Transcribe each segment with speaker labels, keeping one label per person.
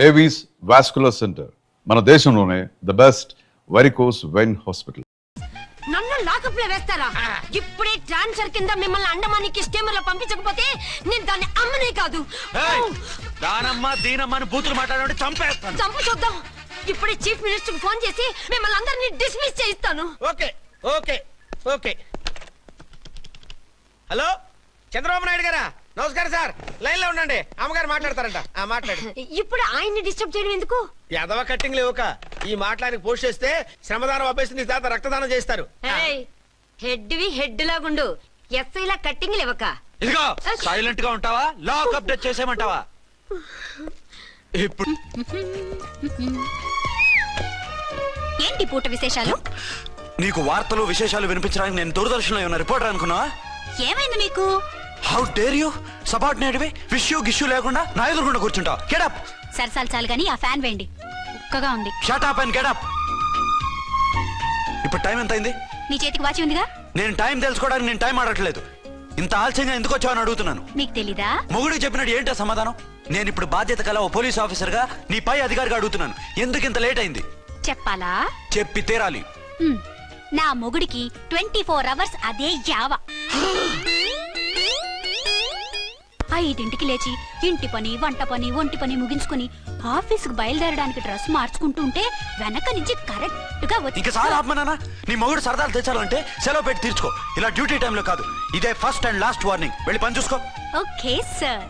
Speaker 1: Avis vascular centre మన దేశంలోనే the best varicose vein hospital.
Speaker 2: నన్ను లాకప్ లో వేస్తారా? ఇప్పుడే ట్రాన్స్ఫర్ కింద మిమ్మల్ని అండమానికి స్టీమర్ లో పంపించకపోతే నేను దాన్ని అమ్మనే కాదు
Speaker 3: దానమ్మ దీనమ్మ బూతులు మాట్లాడే చంపేస్తాను.
Speaker 2: చంపు చూద్దాం. ఇప్పుడే చీఫ్ మినిస్టర్ కి ఫోన్ చేసి మిమ్మల్ని అందరినీ డిస్మిస్ చేయిస్తాను.
Speaker 3: Okay okay okay. Hello Chandrababu Naidu గారా? నమస్కారం సార్. లైన్ లో ఉండండి, అమ్మగారు మాట్లాడతారంట. మాట్లాడు.
Speaker 2: ఇప్పుడు ఆయన్ని డిస్టర్బ్ చేయడం ఎందుకు?
Speaker 3: ఎదవ కట్టింగ్ లేవుక ఈ మాట్లాడికి పోస్ట్ చేస్తే శ్రమదానం అభ్యసి నీ తాత రక్తదానం చేస్తారు.
Speaker 2: హెడ్ వి హెడ్ లాగుండు, ఎస్ఐ లా కట్టింగ్ లేవక.
Speaker 3: ఇదిగో సైలెంట్ గా ఉంటావా, లాక్ అప్డేట్ చేసేయమంటావా? ఇప్పుడు
Speaker 4: ఏంటి పూట విశేషాలు?
Speaker 5: నీకు వార్తలు విశేషాలు వినిపించడానికి నేను దూరదర్శన్లో ఉన్న రిపోర్టర్ అనుకున్నావా?
Speaker 4: ఏమైంది నీకు?
Speaker 5: హౌ డేర్ యూ సబార్డినేట్వి విష్యూ గిష్యూ లేకుండా నా ఎదురుకుండా కూర్చుంటావు? Get up.
Speaker 4: సరసాలు చాలు గానీ ఆ ఫ్యాన్ వేయండి, ఉక్కగా ఉంది.
Speaker 5: Shut up and get up. ఇప్పుడు టైం ఎంత అయింది?
Speaker 4: నీ చేతికి వాచి ఉందిగా.
Speaker 5: నేను టైం తెలుసుకోవడానికి నేను టైం ఆడట్లేదు. ఇంత ఆలస్యంగా ఎందుకు వచ్చావని అడుగుతున్నాను.
Speaker 4: నీకు తెలీదా?
Speaker 5: మొగుడికి చెప్పినట్టు ఏంటో సమాధానం? నేను ఇప్పుడు బాధ్యత కల ఓ పోలీస్ ఆఫీసర్ గా నీ పై అధికారిగా అడుగుతున్నాను, ఎందుకు ఇంత లేట్ అయింది?
Speaker 4: చెప్పాలా?
Speaker 5: చెప్పి తీరాలి.
Speaker 4: నా మొగుడికి 24 hours అదే యావ. 5ంటికి లేచి ఇంటి పని, వంట పని, ఒంటి పని ముగించుకుని ఆఫీసుకు బయలుదేరడానికి డ్రెస్ మార్చుకుంటూ ఉంటే వెనక నుంచి కరెక్ట్ గా వచ్చి.
Speaker 5: ఇంకా చాలా ఆత్మనానా, నీ మొగుడు సరదాలు తెచ్చాలంటే సెలవు పెట్టి తీర్చుకో. ఇలా డ్యూటీ టైంలో కాదు. ఇదే ఫస్ట్ అండ్ లాస్ట్ వార్నింగ్. వెళ్ళి పని చూసుకో.
Speaker 4: Okay sir,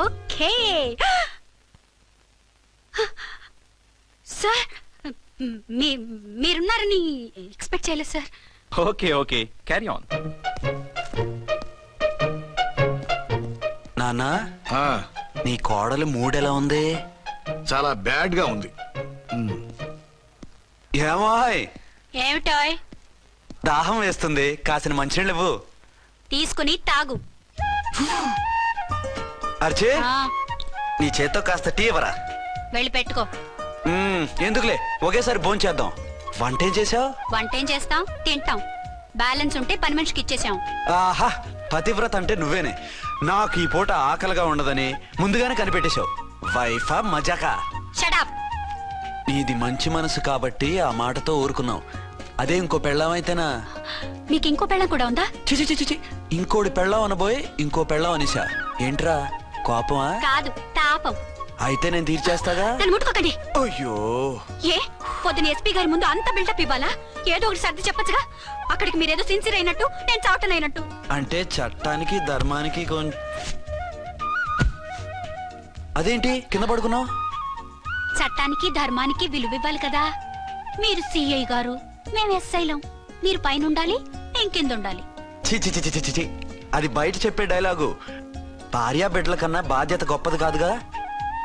Speaker 4: okay sir. మీరున్నారని ఎక్స్పెక్ట్ చేయలేదు sir.
Speaker 6: Okay okay, carry on.
Speaker 5: నాన్నా, నీ కోడలు మూడెలా ఉంది?
Speaker 7: చాలా బ్యాడ్ గా ఉంది.
Speaker 5: ఏమాయ్?
Speaker 4: ఏమిటాయ్?
Speaker 5: దాహం వేస్తుంది, కాసిన మంచినీళ్ళు ఇవ్వు.
Speaker 4: తీసుకుని తాగు.
Speaker 5: అర్చే, నీ చేత్తో కాస్త టీ ఇవ్వరా?
Speaker 4: వెళ్ళి పెట్టుకో.
Speaker 5: ఎందుకులే, ఒకేసారి భోంచేద్దాం. వంటేం చేసావు?
Speaker 4: వంటేం చేస్తాం, తింటాం. బ్యాలెన్స్ ఉంటే పని మనిషికి ఇచ్చేసాం.
Speaker 5: ఆహా, పతివ్రత అంటే నువ్వేనే. నాకు ఈ పూట ఆకలిగా ఉండదని ముందుగానే కనిపెట్టేశావు. వైఫా మజాకా?
Speaker 4: Shut up.
Speaker 5: నీది మంచి మనసు కాబట్టి ఆ మాటతో ఊరుకున్నావు. అదే ఇంకో పెళ్ళాం అయితేనా?
Speaker 4: మీకు ఇంకో పెళ్ళం కూడా ఉందా?
Speaker 5: చిచి చిచి చి, ఇంకోటి పెళ్ళాం అనబోయి ఇంకో పెళ్ళాం అనిసా. ఏంట్రా కోపమా?
Speaker 4: కాదు, తాపం.
Speaker 5: అయితే నేను తీర్చేస్తాగా.
Speaker 4: నన్ను ముట్టుకోకండి.
Speaker 5: అయ్యో,
Speaker 4: ఏ పొద్దున ఎస్పీ గారి ముందు అంత బిల్డప్ ఇవ్వాలా? ఏదో ఒకటి సర్ది చెప్పచ్చుగా. అక్కడికి మీరేదో సిన్సియర్ అయినట్టు, నేను చావటం అయినట్టు.
Speaker 5: అంటే చట్టానికి ధర్మానికి అదేంటి కింద పడుకున్నావు?
Speaker 4: చట్టానికి ధర్మానికి విలువ ఇవ్వాలి కదా. మీరు సిఐ గారు, మేము ఎస్ఐలం. మీరు పైన ఉండాలి, నేను కింద ఉండాలి.
Speaker 5: చిచి చిచి చిచి చి, అది బయట చెప్పే డైలాగు. భార్యా బిడ్డల కన్నా బాధ్యత గొప్పది కాదుగా.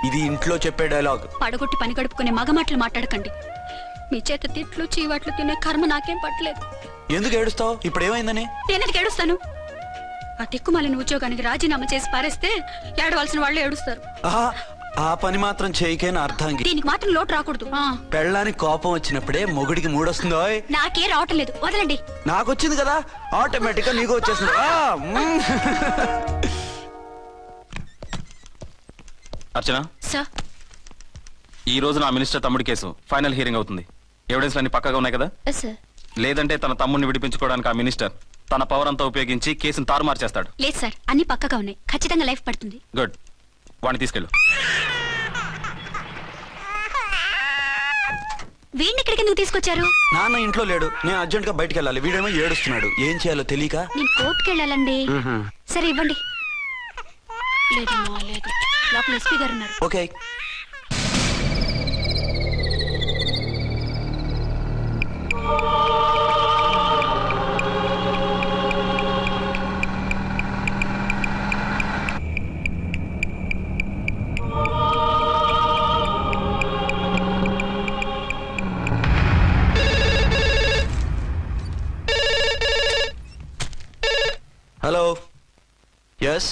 Speaker 5: ఇది ఇంట్లో చెప్పే డైలాగ్.
Speaker 4: పడగొట్టి పని గడుపుకునే మగమాటలు మాట్లాడకండి. మీ చేత తిట్లు చీవాట్లు తినే కర్మ నాకేం పట్టలేదు.
Speaker 5: ఎందుకు ఏడుస్తావు? ఇప్పుడు ఏమైందని?
Speaker 4: నేనెందుకు ఏడుస్తాను? ఆ తిక్కుమాలిన ఉద్యోగానికి రాజీనామా చేసి పారేస్తే ఏడవలసిన వాళ్ళు ఏడుస్తారు.
Speaker 5: ఆ పని మాత్రం చేయకేన అర్థంగి.
Speaker 4: దీనికి మాత్రం లోటు రాకూడదు.
Speaker 5: పెళ్ళానికి కోపం వచ్చినప్పుడే మొగుడికి మూడొస్తుందో?
Speaker 4: నాకే రావటం లేదు, వదలండి.
Speaker 5: నాకు వచ్చింది కదా, ఆటోమేటిక్ గా నీకు వచ్చేసింది.
Speaker 6: అర్చన
Speaker 4: సార్,
Speaker 6: ఈ రోజు నా మినిస్టర్ తమ్ముడి కేసు ఫైనల్ హియరింగ్ అవుతుంది. ఎవిడెన్స్ అన్ని పక్కగా ఉన్నాయి కదా?
Speaker 4: సార్.
Speaker 6: లేదంటే తన తమ్ముడిని విడిపించుకోవడానికి ఆ మినిస్టర్ తన పవర్ అంతా ఉపయోగించి కేసును తారుమారు చేస్తాడు.
Speaker 4: లేదు సార్, అన్ని పక్కగా ఉన్నాయి. ఖచ్చితంగా లైఫ్ పడుతుంది.
Speaker 6: గుడ్, వాడిని తీసుకెళ్ళు.
Speaker 4: వీడిని ఇక్కడికి ఎందుకు తీసుకొచ్చారు?
Speaker 5: నాన్న ఇంట్లో లేడు, నేను అర్జెంట్ గా బయటికి వెళ్ళాలి. వీడేమో ఏడుస్తున్నాడు, ఏం చేయాలో తెలియక.
Speaker 4: నేను కోర్టుకి వెళ్ళాలండి. సరే ఇవ్వండి. లేదు లేదు, లోపల ఎస్పీ గారు ఉన్నారు.
Speaker 5: ఓకే. Hello, yes.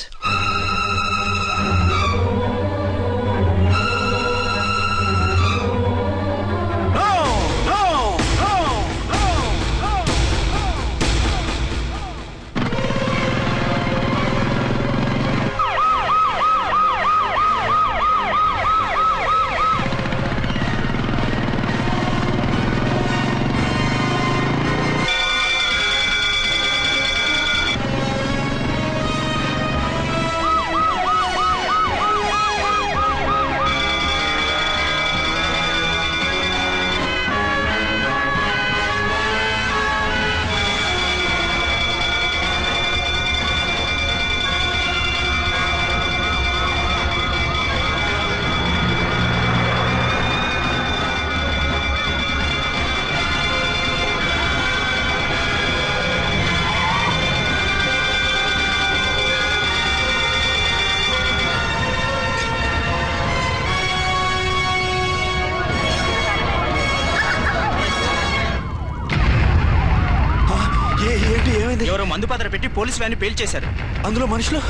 Speaker 8: మందు పాత్ర పెట్టి పోలీస్ వ్యాన్ పేల్చేశారు.
Speaker 5: అందులో మనుషులు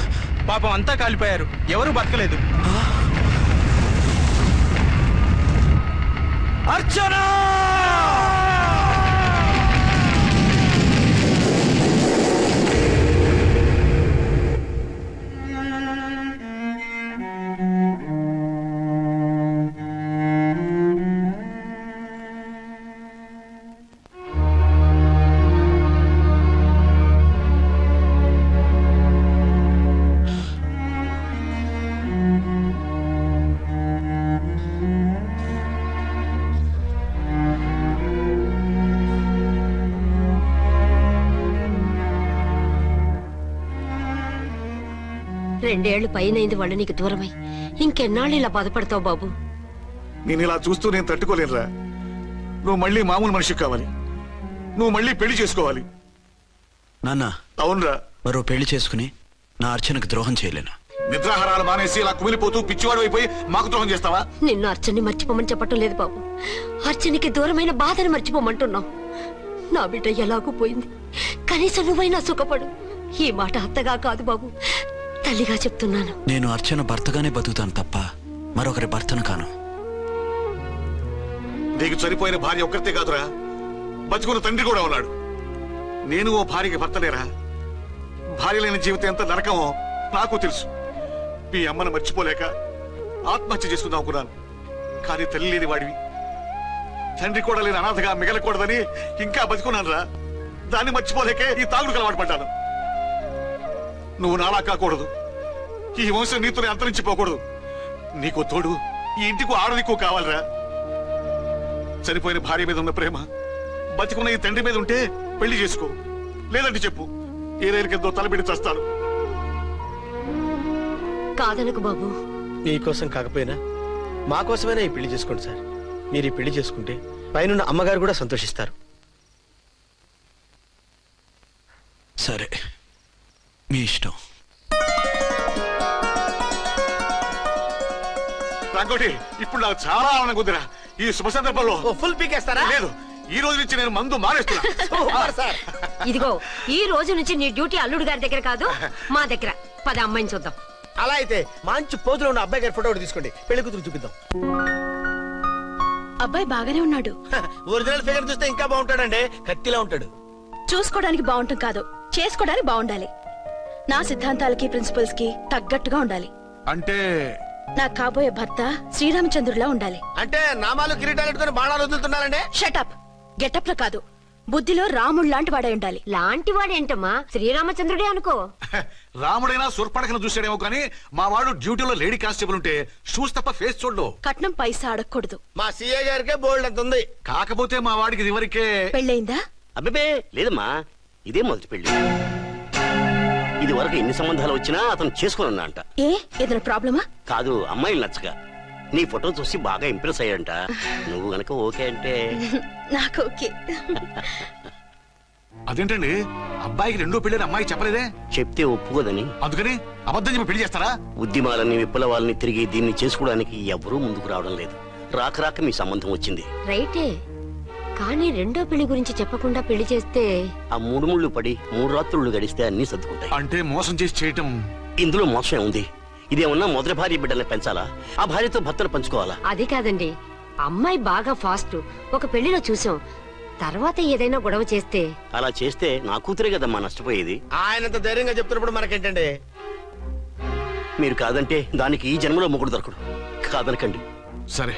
Speaker 8: పాపం అంతా కాలిపోయారు, ఎవరు బతకలేదు.
Speaker 5: అర్చనా!
Speaker 2: రెండేళ్లు పైనైంది వాళ్ళు నీకు దూరమై. ఇంకెన్నాళ్ళు ఇలా బాధపడతావు బాబు?
Speaker 7: నేను ఇలా చూస్తూ నేను తట్టుకోలేనురా. నువ్వు మళ్ళీ మామూలు మనిషి కావాలి. నువ్వు మళ్ళీ పెళ్లి చేసుకోవాలి.
Speaker 5: నాన్న,
Speaker 7: అవునరా.
Speaker 5: మరో పెళ్లి చేసుకుని నా అర్చనకు ద్రోహం చేయలేను.
Speaker 7: నిద్రాహారాలు మానేసి ఇలా కుమిలిపోతూ పిచ్చివాడు అయిపోయి మాకు ద్రోహం చేస్తావా?
Speaker 2: నిన్ను అర్చన్ని మర్చిపోమని చెప్పటం లేదు బాబు. అర్చనికి దూరమైన బాధను మర్చిపోమంటున్నావు. నా బిడ్డ ఎలాగూ పోయింది, కనీసం నువ్వైనా సుఖపడు. ఈ మాట అత్తగా కాదు బాబు, తల్లిగా చెప్తున్నాను.
Speaker 5: నేను అర్చన భర్తగానే బతుకుతాను తప్ప మరొకరి భర్తను కాను.
Speaker 7: నీకు చనిపోయిన భార్య ఒక్కరితే కాదురా, బతుకున్న తండ్రి కూడా ఉన్నాడు. నేను ఓ భార్యకి భర్తనేరా. భార్య లేని జీవితం ఎంత నరకమో నాకు తెలుసు. మీ అమ్మను మర్చిపోలేక ఆత్మహత్య చేసుకుందాం అనుకున్నాను. కానీ తల్లి లేని వాడివి, తండ్రి కూడా లేని అనాథగా మిగలకూడదని ఇంకా బతుకున్నాను రా. దాన్ని మర్చిపోలేకే ఈ తాగుడుకు అలవాటు పడ్డాను. నువ్వు నాలా కాకూడదు, ఈ వంశం నీతోనే అంతరించిపోకూడదు. నీకు తోడు ఈ ఇంటికి ఆడదిక్కు కావాలిరా. చనిపోయిన భార్య మీద ఉన్న ప్రేమ బతికున్న ఈ తండ్రి మీద ఉంటే పెళ్లి చేసుకో, లేదంటే చెప్పు, ఏ రైలుకెంతో తలబెట్టి చస్తాను.
Speaker 2: కాదనకు బాబు.
Speaker 3: మీకోసం కాకపోయినా మా కోసమైనా ఈ పెళ్లి చేసుకోండి సార్. మీరు ఈ పెళ్లి చేసుకుంటే పైన అమ్మగారు కూడా సంతోషిస్తారు.
Speaker 5: సరే, మీ ఇష్టం.
Speaker 7: రంగోటి, ఇప్పుడు నాకు చాలా ఆనందంగా ఉందిరా. ఈ శుభ సందర్భంలో
Speaker 3: ఫుల్ పీకేస్తారా?
Speaker 7: లేదు, ఈ రోజు నుంచి నేను మందు మానేస్తున్నా.
Speaker 3: సార్
Speaker 2: ఇదిగో, ఈ రోజు నుంచి నీ డ్యూటీ అల్లుడు గారి దగ్గర కాదు, మా దగ్గర. పద అమ్మాయిని చూద్దాం.
Speaker 3: అలా అయితే మంచి పోజులో ఉన్న అబ్బాయి గారి ఫోటో ఒకటి తీసుకోండి, పెళ్లి కూతురు చూపిద్దాం.
Speaker 4: అబ్బాయి బాగానే ఉన్నాడు.
Speaker 3: ఒరిజినల్ ఫిగర్ చూస్తే ఇంకా బాగుంటాడండి, కత్తిలా ఉంటాడు.
Speaker 4: చూసుకోవడానికి బాగుంటాం కాదు, చేసుకోవడానికి బాగుండాలి. నా సిద్ధాంతాలకి ప్రిన్సిపల్స్ కి తగ్గట్టుగా ఉండాలి.
Speaker 7: అంటే
Speaker 4: నా కాబోయే భర్త శ్రీరామచంద్రుడిలా ఉండాలి.
Speaker 3: అంటే నామాలు కిరీటాలు పెట్టుకుని బాణాలు వదులుతున్నారండి.
Speaker 4: షటప్. గెటప్ లో కాదు, బుద్ధిలో రాముడు లాంటి వాడై ఉండాలి.
Speaker 2: లాంటి వాడేంటమ్మా, శ్రీరామచంద్రుడే అనుకో.
Speaker 7: రాముడైనా సూర్పడకను చూసాడేమో కానీ మా వాడు డ్యూటీలో లేడీ కానిస్టేబుల్ ఉంటే షూస్ తప్ప ఫేస్ చూడడు.
Speaker 4: కట్నం పైసా అడగకూడదు.
Speaker 3: మా సీఏ గారికే బోల్డ్ అంత ఉంది.
Speaker 7: కాకపోతే మా వాడికి ఇదివరకే
Speaker 4: పెళ్ళయిందా?
Speaker 9: అబ్బే లేదమ్మా, ఇదే మొదటి పెళ్లి. ఇది వరకు ఎన్ని సంబంధాలు వచ్చినా అతను చేసుకున్నా అంట.
Speaker 4: ఏ ఏదైనా ప్రాబ్లమా?
Speaker 9: కాదు, అమ్మాయిలు నచ్చగా నీ ఫోటో చూసి బాగా ఇంప్రెస్ అయ్యంట. నువ్వు గనక ఓకే అంటే
Speaker 4: నాకు ఓకే.
Speaker 7: అదేంటండి, అబ్బాయికి రెండో పెళ్లి అమ్మాయి చెప్పలేదే?
Speaker 9: చెప్తే ఒప్పుకోదని.
Speaker 7: అందుకని అబద్ధం చెప్పి పెళ్లి చేస్తారా?
Speaker 9: ఉద్యమాలని విప్లవాలని తిరిగి దీన్ని చేసుకోవడానికి ఎవరూ ముందుకు రావడం లేదు. రాక రాక మీ సంబంధం వచ్చింది.
Speaker 2: రైటే, కానీ రెండో పెళ్లి గురించి చెప్పకుండా పెళ్లి చేస్తే
Speaker 9: ఆ 3 ముళ్ళు పడి 3 రాత్రులు గడిస్తే అన్ని సర్దుకుంటాయి.
Speaker 7: అంటే మోసం చేసి చేయటం.
Speaker 9: ఇందులో మోసం ఉంది. ఇదేమన్నా మొదటి భార్య బిడ్డల్ని పెంచాలా, ఆ భార్యతో భర్తలు పంచుకోవాలా?
Speaker 2: అది కాదండి, అమ్మాయి బాగా ఫాస్ట్. ఒక పెళ్లిలో చూసాం, తర్వాత ఏదైనా గొడవ చేస్తే.
Speaker 9: అలా చేస్తే నా కూతురే కదమ్మా నష్టపోయేది.
Speaker 3: ఆయనంత ధైర్యంగా చెప్తున్నప్పుడు మనకేంటండి?
Speaker 9: మీరు కాదంటే దానికి ఈ జన్మలో మొగుడు దొరకడు. కాదనకండి.
Speaker 7: సరే,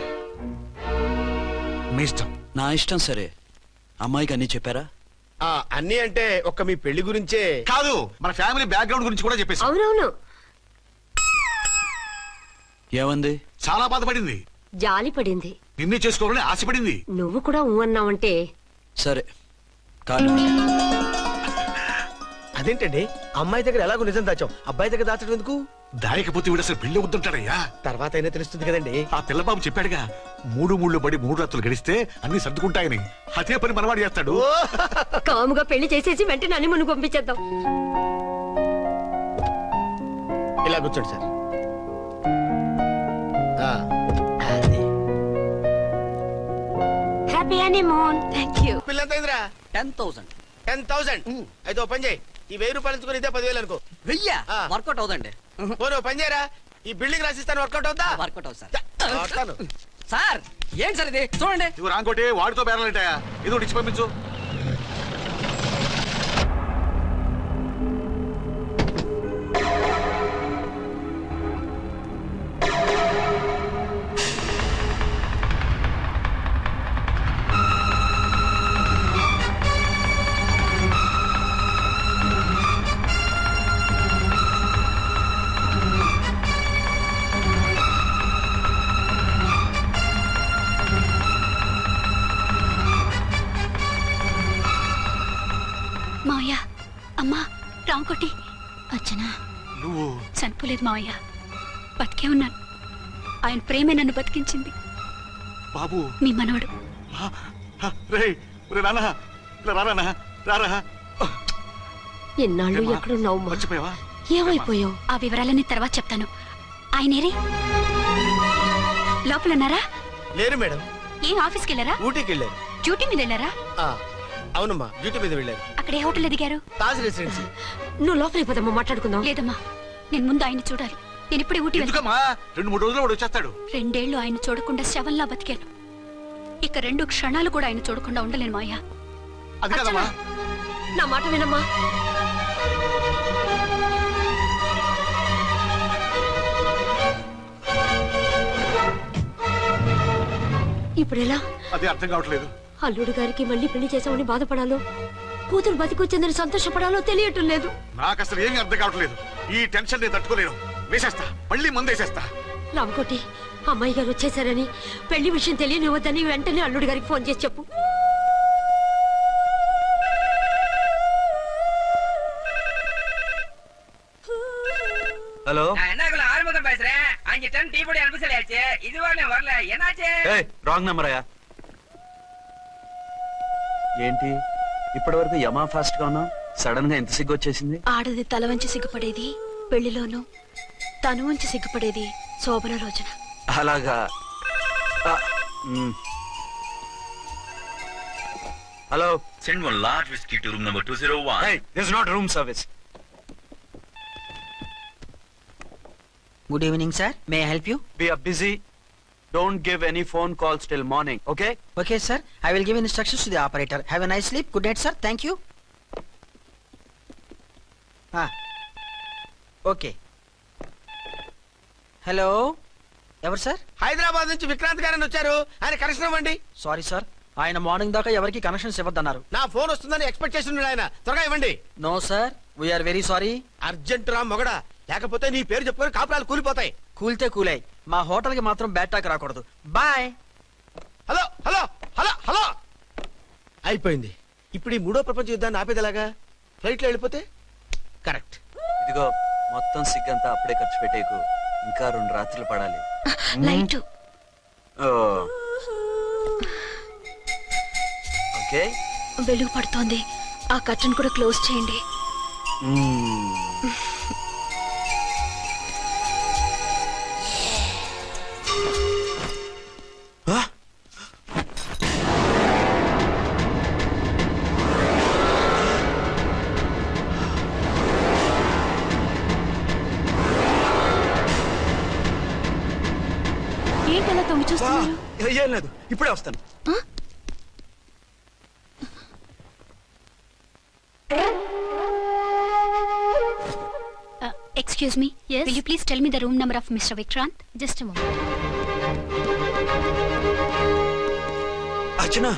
Speaker 7: మీ ఇష్టం.
Speaker 5: నా ఇష్టం. సరే, అమ్మాయికి అన్ని చెప్పారా?
Speaker 3: అన్ని అంటే ఒక్క మీ పెళ్లి గురించే
Speaker 7: కాదు, మన ఫ్యామిలీ బ్యాక్గ్రౌండ్ గురించి కూడా చెప్పేసి.
Speaker 2: అవునవును,
Speaker 5: ఏమంది?
Speaker 7: చాలా బాధపడింది,
Speaker 2: జాలి పడింది,
Speaker 7: నిన్నే చేసుకోవాలని ఆశపడింది.
Speaker 2: నువ్వు కూడా ఊ అన్నావంటే.
Speaker 5: సరే, కాదు.
Speaker 3: అదేంటండి, అమ్మాయి దగ్గర ఎలాగో నిజం దాచాం, అబ్బాయి దగ్గర దాచడం ఎందుకు?
Speaker 7: దాయకపోతే వీడు అసలు పెళ్లి వద్దంటాడయ్యా.
Speaker 3: తర్వాత అయినా తెలుస్తుంది కదండి.
Speaker 7: ఆ పిల్లబాబు చెప్పాడుగా, 3 ముళ్ళు పడి 3 రాత్రులు గడిస్తే అన్ని సర్దుకుంటాయని. అదే పని మనవాడు చేస్తాడు.
Speaker 2: కాముగా పెళ్లి చేసేసి వెంటనే అన్ని మును పంపించేద్దాం.
Speaker 3: ఇలా కూర్చోండి sir.
Speaker 2: Happy honeymoon.
Speaker 4: Thank you.
Speaker 3: పిల్లంత
Speaker 8: 10,000.
Speaker 3: 10,000. అయితే ఓ పని చేయి, ఈ 1000 రూపాయలు ఎంచుకుని ఇదే 10,000 అనుకో.
Speaker 10: వెయ్యా
Speaker 3: ఆ.
Speaker 10: వర్కౌట్ అవుదండి.
Speaker 3: పోను పని చేయరా, ఈ బిల్డింగ్ రాసిస్తాను, వర్కౌట్ అవుతా.
Speaker 10: వర్కౌట్ అవుతుంది
Speaker 3: వస్తాను.
Speaker 10: సార్. సార్ ఏం సార్ ఇది చూడండి.
Speaker 7: ఇదిగో రాంకోటి వాడితో బేరాలంటాయా, ఇది ఒకటి ఇచ్చి పంపించు.
Speaker 4: మావయ్య అమ్మా రాంకోటి అర్చన
Speaker 7: నువ్వు
Speaker 4: చనిపోలేదు మావయ్య, బతికే ఉన్నాను. ఆయన ప్రేమే నన్ను బతికించింది.
Speaker 7: బాబు
Speaker 4: మీ మనవడు.
Speaker 7: రే రానా, ఇలా రానా, రారా.
Speaker 2: ఎన్నాళ్ళు ఎక్కడున్నావు?
Speaker 7: మర్చిపోయావా?
Speaker 2: ఏమైపోయావు?
Speaker 4: ఆ వివరాలన్నీ తర్వాత చెప్తాను. ఆయనేరి లోపల ఉన్నారా?
Speaker 3: లేరు మేడం,
Speaker 4: ఏం ఆఫీస్కి వెళ్ళారా?
Speaker 3: ఊటీకి వెళ్ళారు.
Speaker 4: డ్యూటీ మీద వెళ్ళారా?
Speaker 3: ఆ, అవునమ్మా, డ్యూటీ మీద వెళ్ళారు.
Speaker 4: అక్కడ ఏ హోటల్ ఎదిగారు?
Speaker 3: తాజ్ రెసిడెన్సీ.
Speaker 2: నువ్వు లోపలికి పోదమ్మా, మాట్లాడుకుందాం.
Speaker 4: లేదమ్మా, నేను ముందు ఆయన చూడాలి. నేను ఇప్పుడే ఊటీ వెళ్తాను.
Speaker 7: ఎందుకమ్మా, 2-3 రోజుల్లో వాడు వచ్చేస్తాడు.
Speaker 4: 2 ఏళ్లు ఆయన చూడకుండా శవంలా బతికాను. ఇక 2 క్షణాలు కూడా ఆయన చూడకుండా ఉండలేను మాయా.
Speaker 7: అది కదమ్మా.
Speaker 2: నా మాట వినమ్మా. ఇప్పుడెలా?
Speaker 7: అదే అర్థం కావట్లేదు.
Speaker 2: అల్లుడు గారికి మళ్ళీ పెళ్లి చేసామని బాధపడాలో, కూతురు బతికొచ్చిందని సంతోషపడాలో తెలియటం లేదు.
Speaker 7: నాకు అసలు ఏమీ అర్థం కావట్లేదు. ఈ టెన్షన్ నేను తట్టుకోలేను. వేసేస్తా, మళ్ళీ మందేసేస్తా.
Speaker 2: రామకోటి, అమ్మాయి గారు వచ్చేసారని, పెళ్లి విషయం తెలియనివ్వద్దని వెంటనే అల్లుడు గారికి ఫోన్ చేసి చెప్పు.
Speaker 5: ஹலோ
Speaker 10: என்ன ஆறுமுகம் பேசுறேன். 5 டன் டீ பொடி அனுப்ப சொல்லியாச்சு. இதுவரை வரல, என்னாச்சு?
Speaker 5: ఏయ్ రాంగ్ నెంబర్ అయ్యా. ఏంటి ఇప్పటి వరకు యమా ఫాస్ట్ గా ఉన్నావు, సడన్ గా ఎంత సిగ్గు వచ్చేసింది?
Speaker 4: ఆడది తల వంచి సిగ్గుపడేది పెళ్లిలోనూ, తను వంచి సిగ్గుపడేది శోభన రోజున.
Speaker 5: అలాగా. Hello,
Speaker 11: Send 1 large whiskey to room number 201.
Speaker 5: hey, this is not room service.
Speaker 10: Good evening sir, may I help you?
Speaker 5: We are busy. Don't give any phone calls till morning, okay?
Speaker 10: Okay sir, I will give instructions to the operator. Have a nice sleep. Good night sir, thank you. Okay. Hello, ఎవరు sir?
Speaker 3: Hyderabad నుంచి విక్రాంత్ గారని వచ్చారు, ఆయన connection ఇవ్వండి.
Speaker 10: Sorry sir, ఆయన morning దాకా ఎవరికి connections ఇవ్వద్దన్నారు.
Speaker 3: నా ఫోన్ వస్తుందని ఎక్స్పెక్ట్ చేసి ఉన్నాడు ఆయన. త్వరగా ఇవ్వండి.
Speaker 10: No sir, we are very sorry.
Speaker 3: Urgent రా మొగడా, లేకపోతే నీ పేరు చెప్పుకొని కాపురాలు కూలిపోతాయి.
Speaker 10: కూల్తే కూలాయి, మా హోటల్ కి మాత్రం బ్యాడ్ టాక్ రాకూడదు. Bye.
Speaker 3: Hello hello hello hello. అయిపోయింది. ఇప్పుడు ఈ 3వ ప్రపంచ యుద్ధాన్ని ఆపేదలాగా? ఫ్లైట్ లో వెళ్ళిపోతే కరెక్ట్.
Speaker 5: ఇదిగో మొత్తం సిగ్గంతా అప్పుడే ఖర్చు పెట్టేకు, ఇంకా 2 రాత్రులు పడాలి.
Speaker 4: లైట్
Speaker 5: ఓకే,
Speaker 4: వెలుగు పడుతోంది, ఆ కర్టన్ కూడా క్లోజ్ చేయండి. ఏంటలా తొంగి చూస్తున్నారు?
Speaker 5: ఏం లేదు, ఇప్పుడే వస్తాను.
Speaker 4: Excuse me. Yes. Will you please tell me the room number of Mr. Vikrant? Just a moment.
Speaker 5: Archana.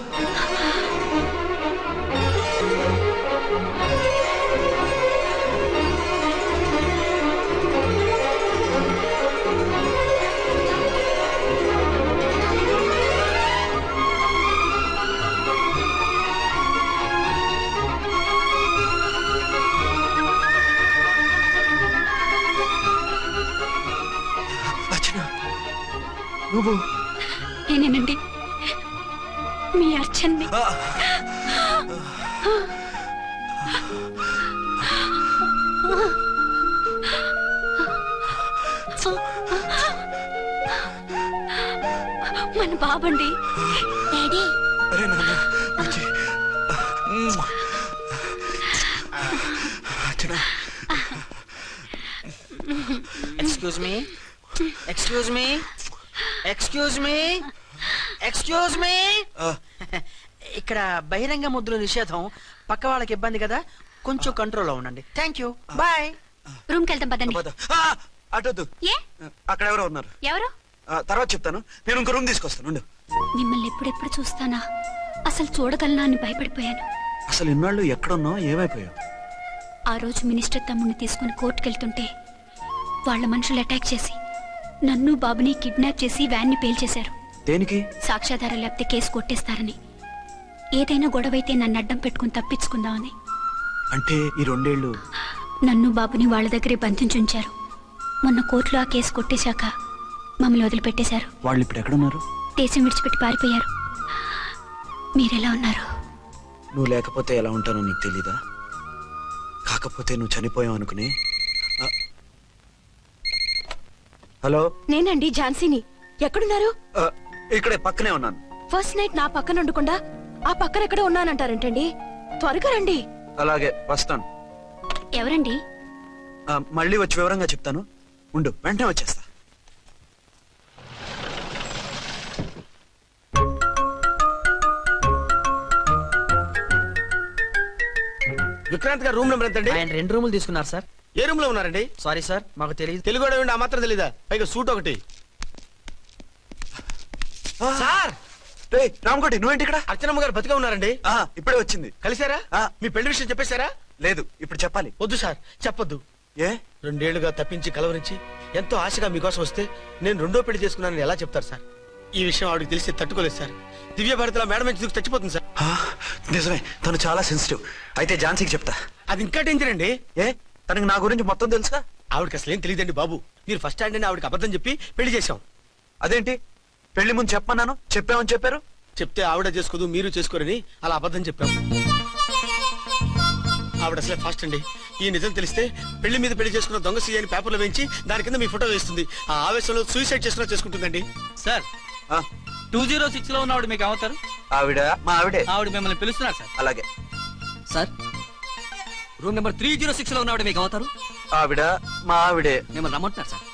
Speaker 5: నువ్వు
Speaker 4: నేనేనండి, మీ అర్చన్ని. మన బాబండి. డాడీ.
Speaker 5: అరే నాన్న, కూర్చున్నా
Speaker 8: excuse me excuse me excuse me excuse me ఇక్కడ బహిరంగ ముద్ర నిషేధం, పక్క వాళ్ళకి ఇబ్బంది కదా, కొంచెం కంట్రోల్లో ఉండండి. Thank you, bye.
Speaker 4: రూమ్కి వెళ్తాం పదండి.
Speaker 5: అటొద్దు,
Speaker 4: ఏ
Speaker 5: అక్కడ ఎవరో ఉన్నారు.
Speaker 4: ఎవరు?
Speaker 5: తర్వాత చెప్తాను. నేను ఇంకో రూమ్ తీసుకొస్తాను ఉండు.
Speaker 4: మిమ్మల్ని ఎప్పుడెప్పుడు చూస్తానా, అసలు చూడగలనా అని భయపడిపోయాను.
Speaker 5: అసలు ఇన్నాళ్ళు ఎక్కడున్నావు, ఏమైపోయావు?
Speaker 4: ఆ రోజు మినిస్టర్ తమ్ముడిని తీసుకుని కోర్టుకెళ్తుంటే వాళ్ళ మనుషులు అటాక్ చేసి నన్ను బాబుని కిడ్నాప్ చేసి వ్యాన్ని పేల్చేశారు.
Speaker 5: దేనికి?
Speaker 4: సాక్ష్యాధారం లేకపోతే కేసు కొట్టేస్తారని. ఏదైనా గొడవైతే నన్ను అడ్డం పెట్టుకుని తప్పించుకుందామని.
Speaker 5: అంటే ఈ 2 ఏళ్ళు
Speaker 4: నన్ను బాబుని వాళ్ళ దగ్గరే బంధించుంచారు. మొన్న కోర్టులో ఆ కేసు కొట్టేశాక మమ్మల్ని వదిలిపెట్టేశారు.
Speaker 5: వాళ్ళు ఇప్పుడు ఎక్కడున్నారు?
Speaker 4: దేశం విడిచిపెట్టి పారిపోయారు. మీరెలా ఉన్నారు?
Speaker 5: నువ్వు లేకపోతే ఎలా ఉంటానో నీకు తెలీదా? కాకపోతే నువ్వు చనిపోయావు అనుకుని. హలో,
Speaker 2: నేనండి ఝాన్సీని. ఎక్కడున్నారు?
Speaker 5: ఇక్కడే పక్కనే ఉన్నాను.
Speaker 2: ఫస్ట్ నైట్ నా పక్కన ఉండకుండా ఆ పక్కన ఎక్కడ ఉన్నానంటారేంటండి? త్వరగా రండి.
Speaker 5: అలాగే వస్తాను.
Speaker 4: ఎవరండి?
Speaker 5: మళ్ళీ వచ్చి వివరంగా చెప్తాను. ఉండు, వెంటనే వచ్చేస్తా.
Speaker 3: విక్రాంత్ గారు రూమ్ నెంబర్ ఎంతండి?
Speaker 8: ఆయన 2 రూములు తీసుకున్నారు సార్.
Speaker 3: ఏ రూమ్ లో ఉన్నారండి?
Speaker 8: సారీ సార్, మాకు తెలియదు.
Speaker 3: తెలుగు ఆ మాత్రం తెలీదా? పైగా సూట్ ఒకటి. సార్,
Speaker 5: రామకోటి నువ్వేంటి ఇక్కడ?
Speaker 3: అర్చనమ్మ గారు బతిగా ఉన్నారండి.
Speaker 5: ఇప్పుడే వచ్చింది.
Speaker 3: కలిసారా? మీ పెళ్లి విషయం చెప్పేశారా?
Speaker 5: లేదు, ఇప్పుడు చెప్పాలి.
Speaker 3: వద్దు సార్, చెప్పొద్దు.
Speaker 5: ఏ?
Speaker 3: 2 ఏళ్లుగా తప్పించి కలవరించి ఎంతో ఆశగా మీకోసం వస్తే నేను 2వ పెళ్లి చేసుకున్నానని ఎలా చెప్తారు సార్? ఈ విషయం ఆవిడకి తెలిసి తట్టుకోలేదు సార్. దివ్య భారతిలో మేడం నుంచి దూకి చచ్చిపోతుంది సార్.
Speaker 5: నిజమే, తను చాలా సెన్సిటివ్. అయితే ఝాన్సీకి చెప్తా.
Speaker 3: అది ఇంకా డేంజర్ అండి.
Speaker 5: ఏ, తనకి నా గురించి మొత్తం తెలుసా?
Speaker 3: ఆవిడకి అసలు ఏం తెలియదండి బాబు. మీరు ఫస్ట్ హ్యాండ్ అని ఆవిడకి అబద్ధం చెప్పి పెళ్లి చేశాం.
Speaker 5: అదేంటి, పెళ్లి ముందు చెప్పమన్నాను, చెప్పామని చెప్పారు.
Speaker 3: చెప్తే ఆవిడ చేసుకోదు, మీరు చేసుకోరని అలా అబద్ధం చెప్పాం. ఆవిడ అసలే ఫాస్ట్ అండి. ఈ నిజం తెలిస్తే పెళ్లి మీద పెళ్లి చేసుకున్న దొంగ సీ అని పేపర్లో వేయించి దాని కింద మీ ఫోటో వేస్తుంది. ఆ ఆవేశంలో సూసైడ్ చేసుకుంటుందండి.
Speaker 8: సార్, 206 లో ఉన్నవాడు మీకు అవుతారు.
Speaker 5: ఆవిడ మా ఆవిడే.
Speaker 8: ఆవిడ మిమ్మల్ని పిలుస్తున్నారు సార్.
Speaker 5: అలాగే
Speaker 8: సార్, రూమ్ నెంబర్ 306 లో ఉన్నవాడు మీకు అవుతారు.
Speaker 5: ఆవిడ మా ఆవిడే.
Speaker 8: మిమ్మల్ని రమ్మంటున్నారు సార్.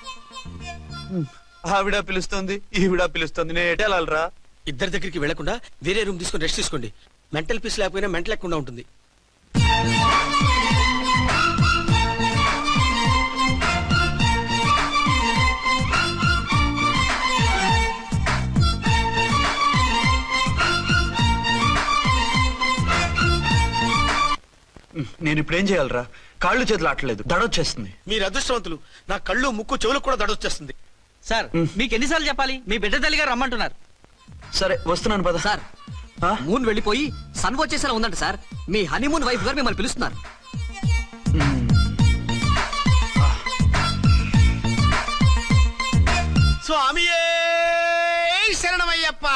Speaker 5: ఆవిడ పిలుస్తుంది, ఈవిడ పిలుస్తుంది. నేను ఎటు వెళ్ళాలరా?
Speaker 3: ఇద్దరి దగ్గరికి వెళ్లకుండా వేరే రూమ్ తీసుకుని రెస్ట్ తీసుకోండి. మెంటల్ పీస్ లేకపోయినా మెంటల్ లేకుండా ఉంటుంది.
Speaker 5: నేను ఇప్పుడు ఏం చేయాలరా? కాళ్ళు చేతులు ఆటలేదు, దడొచ్చేస్తుంది.
Speaker 3: మీరు అదృష్టవంతులు. నా కళ్ళు ముక్కు చెవులకు కూడా దడొచ్చేస్తుంది.
Speaker 8: సార్, మీకు ఎన్నిసార్లు చెప్పాలి? మీ బిడ్డ తల్లి గారు రమ్మంటున్నారు.
Speaker 5: సరే వస్తున్నాను పద.
Speaker 8: సార్, మూన్ వెళ్ళిపోయి సన్ వచ్చేసేలా ఉందంట సార్. మీ హనీమూన్ వైఫ్ గారు మిమ్మల్ని పిలుస్తున్నారు.
Speaker 3: స్వామియే శరణమయ్యప్ప.